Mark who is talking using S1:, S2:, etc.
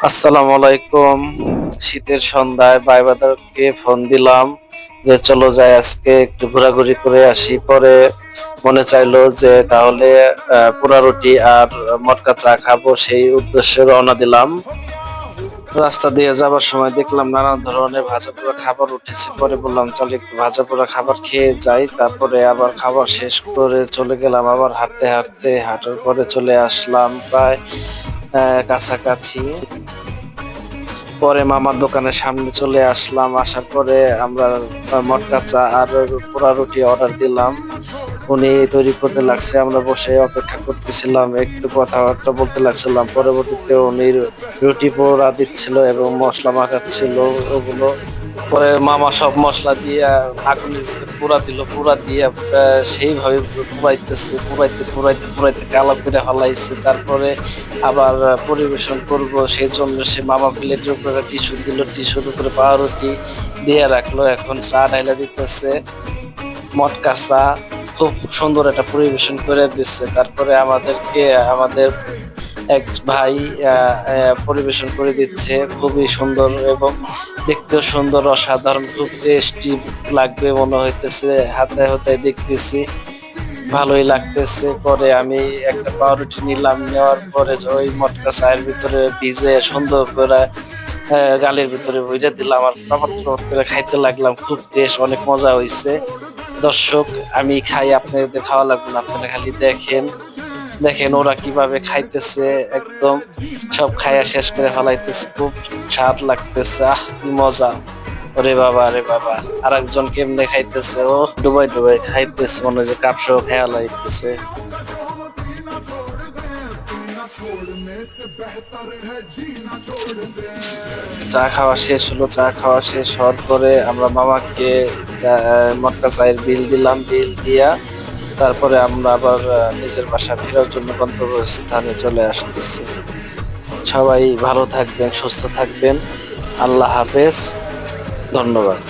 S1: আসসালামু আলাইকুম। শীতের সন্ধ্যায় ভাই বাদারকে ফোন দিলাম যে চলো যাই আজকে একটু ঘোরাঘুরি করে আসি। পরে মনে চাইলো যে তাহলে পোড়া রুটি আর মটকা চা খাবো, সেই উদ্দেশ্যে রওনা দিলাম। রাস্তা দিয়ে যাবার সময় দেখলাম নানা ধরনের ভাজা পোড়া খাবার উঠেছে। পরে বললাম চল একটু ভাজা পোড়া খাবার খেয়ে যাই। তারপরে আবার খাবার শেষ করে চলে গেলাম। আবার হাঁটতে হাঁটতে হাঁটার পরে চলে আসলাম প্রায় কাছাকাছি। পরে মামার দোকানের সামনে চলে আসলাম। আসার পরে আমরা মটকা চা আর পোড়া রুটি অর্ডার দিলাম। উনি তৈরি করতে লাগছে, আমরা বসে অপেক্ষা করতেছিলাম, একটু কথাবার্তা বলতে লাগছিলাম। পরবর্তীতে উনি রুটি পোড়া দিচ্ছিল এবং মশলা মাখাচ্ছিল ওগুলো। পরে মামা সব মশলা দিয়ে আগুনের ভিতরে পুরা দিল, পুরা দিয়ে সেইভাবে পুরাইতেছে, পুরাইতে কালো করে ফেলাইছে। তারপরে আবার পরিবেশন করব সেই জন্য সে মামা প্লেটের উপরে টিস্যু দিল, টিস্যুর উপরে পাউরুটি দিয়ে রাখলো। এখন চা ঢাইলা দিতেছে, মটকা চা খুব সুন্দর একটা পরিবেশন করে দিচ্ছে। তারপরে আমাদের এক ভাই পরিবেশন করে দিচ্ছে, খুবই সুন্দর এবং দেখতেও সুন্দর, অসাধারণ, খুব টেস্টি লাগবে মনে হইতেছে। হাতে হাতে দেখতেছি, ভালোই লাগতেছে। পরে আমি একটা পাউরুটি নিলাম, নেওয়ার পরে ওই মটকা চায়ের ভিতরে ভিজে সুন্দর করে গালের ভিতরে ভরে দিলাম আর টপক টপক করে খাইতে লাগলাম। খুব টেস্ট, অনেক মজা হয়েছে। দর্শক, আমি খাই, আপনাদের খাওয়া লাগবে না, আপনারা খালি দেখেন দেখেন ওরা কিভাবে খাইতেছে। একদম সব খাইয়া শেষ করে ফেলাইতেছে, খুব স্বাদ লাগতেছে। কি মজা! ওরে বাবা রে বাবা! আর একজন কেমনে খাইতেছে, ও ডুবাই ডুবাই খাইতেছে, মনে হয় যে কাপসহ খেয়াল লাগতেছে। চা খাওয়া শেষ হলো। চা খাওয়া শেষ হওয়ার পরে আমরা মামাকে মটকা চায়ের বিল দিলাম। বিল দিয়া তারপরে আমরা আবার নিজের বাসা ফেরার জন্য গন্তব্যস্থানে চলে আসতেছি। সবাই ভালো থাকবেন, সুস্থ থাকবেন। আল্লাহ হাফেজ, ধন্যবাদ।